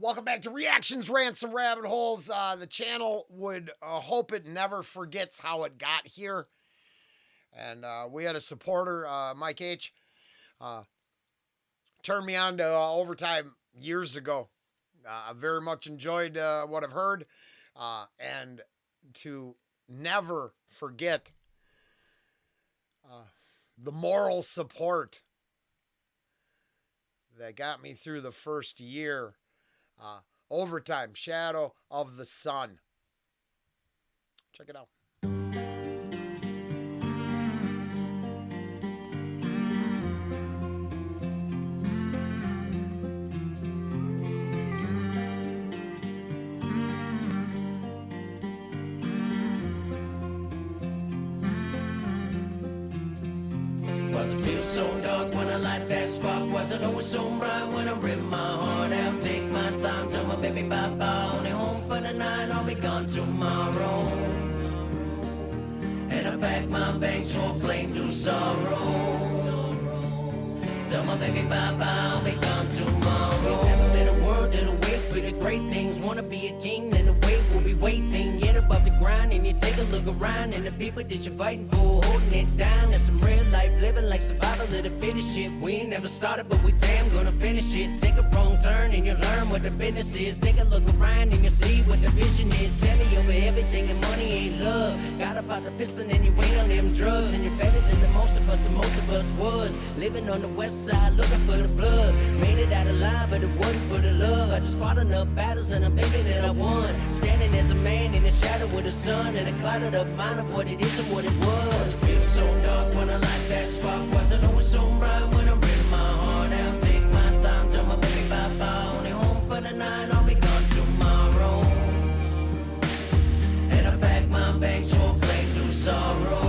Welcome back to Reactions, Rants, and Rabbit Holes. The channel would hope it never forgets how it got here. And we had a supporter, Mike H., turned me on to Overtime years ago. I very much enjoyed what I've heard. And to never forget the moral support that got me through the first year. Overtime, Shadow of the Sun. Check it out. Was it feel so dark when I light that spark? Was it always so bright when I rip my heart out? Take my time, tell my baby bye-bye. Only home for the night, I'll be gone tomorrow. And I pack my bags for a plain new sorrow. Tell my baby bye-bye, I'll be gone tomorrow. Never been a word that'll wait for the great things. Wanna be a king, then the wait will be waiting. Get above the grind and you take a look around. And the people that you're fighting for, holding it down. That's some real life living like survival of the fittest shit. We ain't never started, but we damn gonna finish it. Take a wrong turn and you learn what the business is. Take a look around and you see what the vision is. Family over everything and money ain't love. Got up out the piston and you ain't on them drugs. And you're better than the most of us, and most of us was. Living on the west side looking for the blood. Made it out alive, but it wasn't for the love. I just fought enough battles and I'm thinking that I won. Standing as a man in the shadow of the sun. And a clouded up mind of what it is and what it was. It feels so dark when I light that spark. Wasn't always so bright when I ripped my heart out. Take my time, tell my baby bye-bye. Only home for the night, I'll be gone tomorrow. And I pack my bags for a plain new sorrow.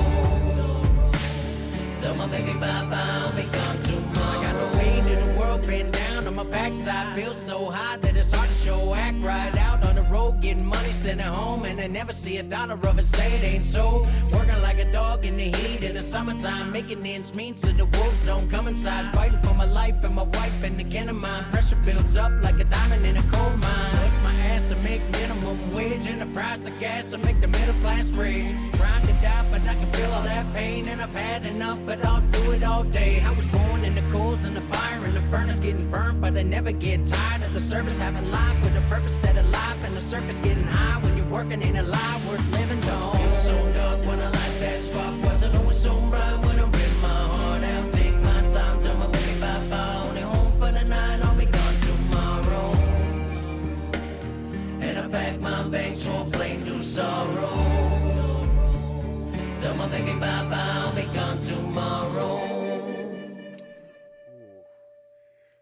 Tell my baby bye-bye, I'll be gone tomorrow. I got no pain in the world, pinned down on my backside. Feel so high that it's hard to show. Act right out on the road, getting money, sent it home. And I never see a dollar of it, say it ain't so. Working like a dog in the heat of the summertime. Making ends mean so the wolves don't come inside. Fighting for my life and my wife and the kin of mine. Pressure builds up like a diamond in a coal mine. Bust my ass and make minimum wage. And the price of gas and make the middle class rage. Grind it out, but I can feel all that pain. And I've had enough, but I'll do it all day. I was born in the coals and the fire and the furnace, getting burnt, but I never get tired of the service. Having life with a purpose that alive, and the circus getting high when you're working in a lie worth living. Don't feel so dark when I light that spark. Wasn't always so bright when I ripped my heart out. Take my time, tell my baby bye-bye. Only home for the night, I'll be gone tomorrow. And I pack my bags for a plain new sorrow. Tell my baby bye-bye, I'll be gone tomorrow.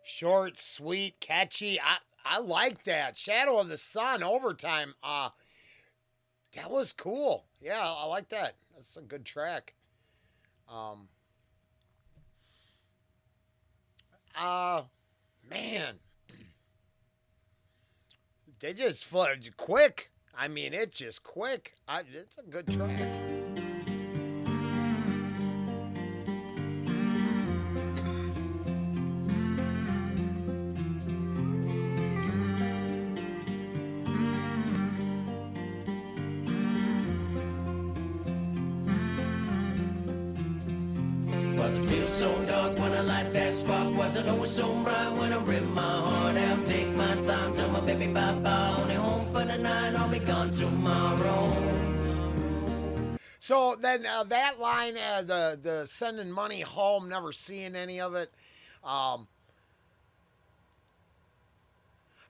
Short, sweet, catchy. I like that. Shadow of the Sun, Overtime. That was cool. Yeah, I like that. That's a good track. Man. They just flooded quick. I mean, it's just quick. It's a good track. Was it feel so dark when I light that spark? Was it always so bright when I ripped my heart out? Take my time, tell my baby bye-bye. Only home for the night, I'll be gone tomorrow. So then that line, the sending money home, never seeing any of it. I'm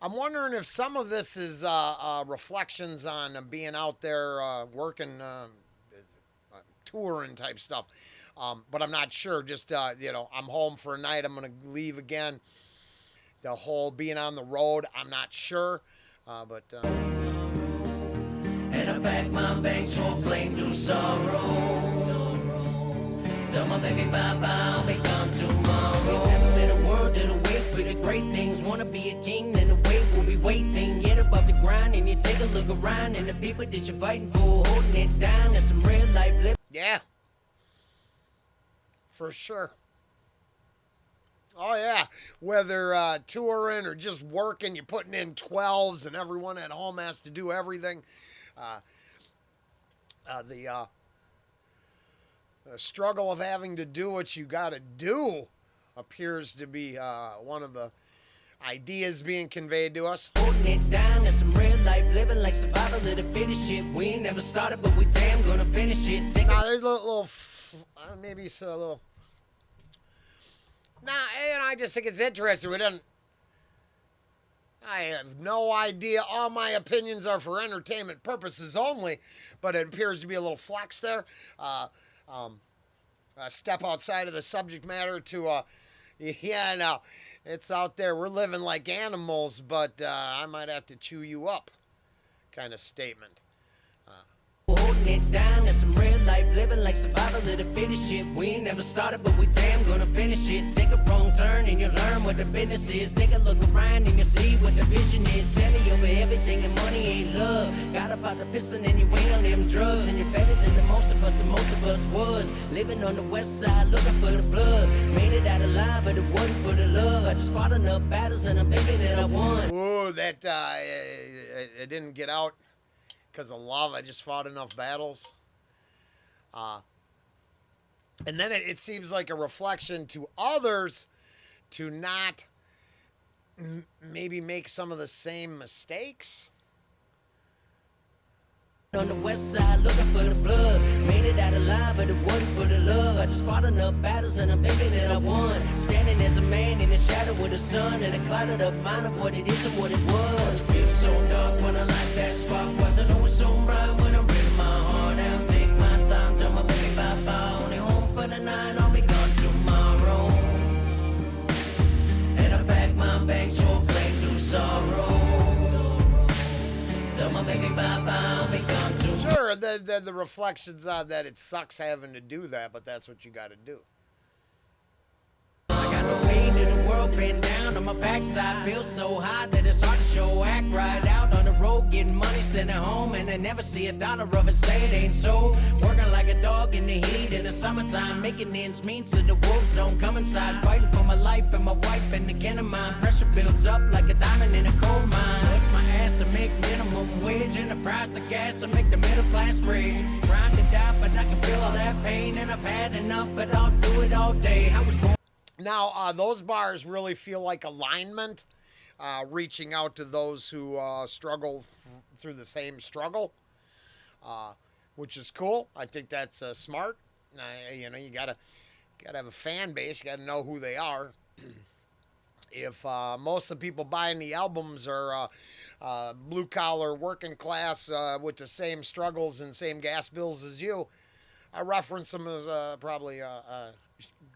wondering if some of this is reflections on being out there working, touring type stuff. But I'm not sure. Just, I'm home for a night. I'm going to leave again. The whole being on the road, I'm not sure. And I pack my bags for a plain new sorrow. Tell my baby bye-bye, I'll be gone tomorrow. Never been a word that'll wait for the great things. Wanna be a king, then the wait will be waiting. Get above the grind and you take a look around. And the people that you're fighting for, holding it down. That's some real life living. Yeah. For sure. Oh yeah, whether touring or just working, you're putting in 12s, and everyone at home has to do everything. Uh, the struggle of having to do what you got to do appears to be one of the ideas being conveyed to us. Holding it down, that's some real life living like survival of the fittest shit. We ain't never started, but we damn gonna finish it. Take Now there's a little maybe it's a little. Nah, and I just think it's interesting. We didn't. I have no idea. All my opinions are for entertainment purposes only, but it appears to be a little flex there. Step outside of the subject matter to, yeah, no, it's out there. We're living like animals, but I might have to chew you up kind of statement. holding it down, that's some real life living like survival of the fittest shit. We ain't never started, but we damn gonna finish it. Take a wrong turn and you learn what the business is. Take a look around and you see what the vision is. Family over everything and money ain't love. Got up out the piston and you ain't on them drugs. And you're better than the most of us, and most of us was living on the west side looking for the blood. Made it out alive, but it wasn't for the love. I just fought enough battles and I'm thinking that I won. Ooh, that it didn't get out because of love. I just fought enough battles. And then it seems like a reflection to others to not maybe make some of the same mistakes. On the west side looking for the blood. Made it out alive, but it wasn't for the love. I just fought enough battles and I'm thinking that I won. Standing as a man in the shadow of the sun, and a clouded up mind of what it is and what it was. It feels so dark when I light that spark. Wasn't always so bright when I'm reading my heart out. Take my time, tell my baby bye-bye. Only home for the night, I'll be gone tomorrow. And I pack my bags for a plane through sorrow. Tell my baby bye-bye, I'll be gone tomorrow. Sure, the reflections on that it sucks having to do that, but that's what you got to do. I got no way to the world pinned down on my backside. Feel so high that it's hard to show. Act right out on the road, getting money, sent it home, and I never see a dollar of it. Say it ain't so. Working like a dog in the heat in the summertime, making ends meet so the wolves don't come inside. Fighting for my life and my wife and the kin of mine. Pressure builds up like a diamond in a coal mine. Bust my ass and make minimum wage, and the price of gas and make the middle class rage. Grind it out, but I can feel all that pain, and I've had enough, but I'll do it all day. I was born. Now, those bars really feel like alignment, reaching out to those who struggle through the same struggle, which is cool. I think that's smart. You know, you gotta have a fan base. You gotta know who they are. If most of the people buying the albums are blue collar, working class with the same struggles and same gas bills as you, I reference them as probably a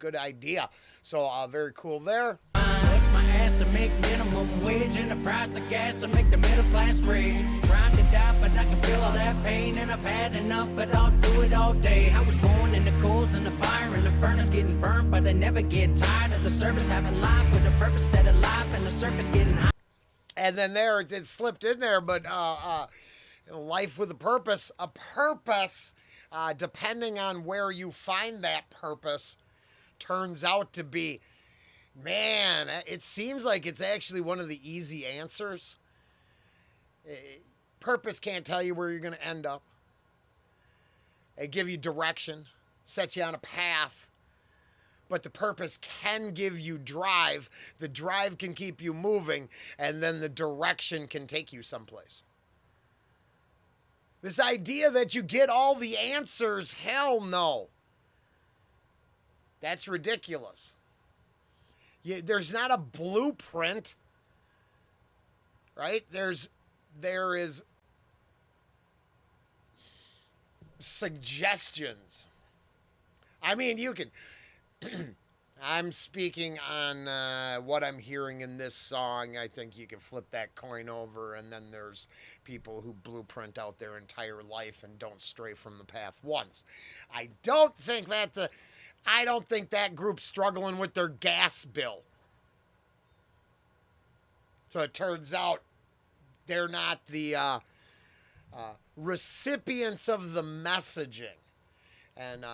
good idea. So very cool there. Bust my ass and make minimum wage, and the price of gas and make the middle class rage. Grind it out, but I can feel all that pain, and I've had enough, but I'll do it all day. I was born in the coals and the fire and the furnace, getting burnt, but I never get tired of the service, having life with a purpose that of life, and the circus getting high. And then there it slipped in there, but life with a purpose, depending on where you find that purpose, turns out to be, man, it seems like it's actually one of the easy answers. Purpose can't tell you where you're going to end up. It give you direction, set you on a path, but the purpose can give you drive. The drive can keep you moving, and then the direction can take you someplace. This idea that you get all the answers, hell no. That's ridiculous. There's not a blueprint, right? There is suggestions. I mean, you can. I'm speaking on what I'm hearing in this song. I think you can flip that coin over, and then there's people who blueprint out their entire life and don't stray from the path once. I don't think that group's struggling with their gas bill. So it turns out they're not the recipients of the messaging. And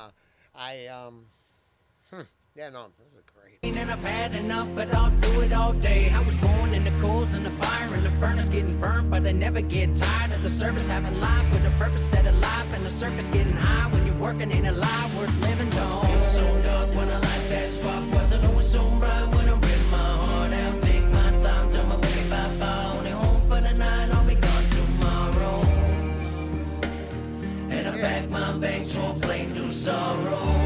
Yeah, no, this is great. And I've had enough, but I'll do it all day. I was born in the coals and the fire and the furnace getting burnt, but I never get tired of the service having life with a purpose instead of life, and the circus getting high when you're working ain't a lie worth living. Don't feel so dark when I light that spark. Wasn't always so bright when I ripped my heart out. Take my time, tell my baby bye-bye. Only home for the night, I'll be gone tomorrow. And I pack my bags for plain new sorrow.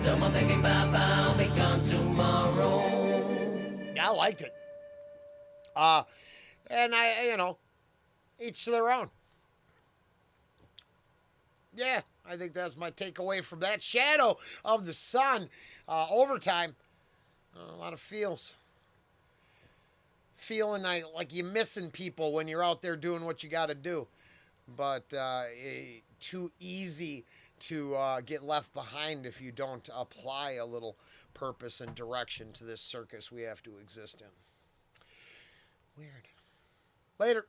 Tell my baby bye-bye, I'll be gone tomorrow. Yeah, I liked it. And each to their own. Yeah, I think that's my takeaway from that. Shadow of the Sun, overtime. A lot of feels. Feeling like you're missing people when you're out there doing what you got to do. But too easy to get left behind if you don't apply a little purpose and direction to this circus we have to exist in. Weird. Later.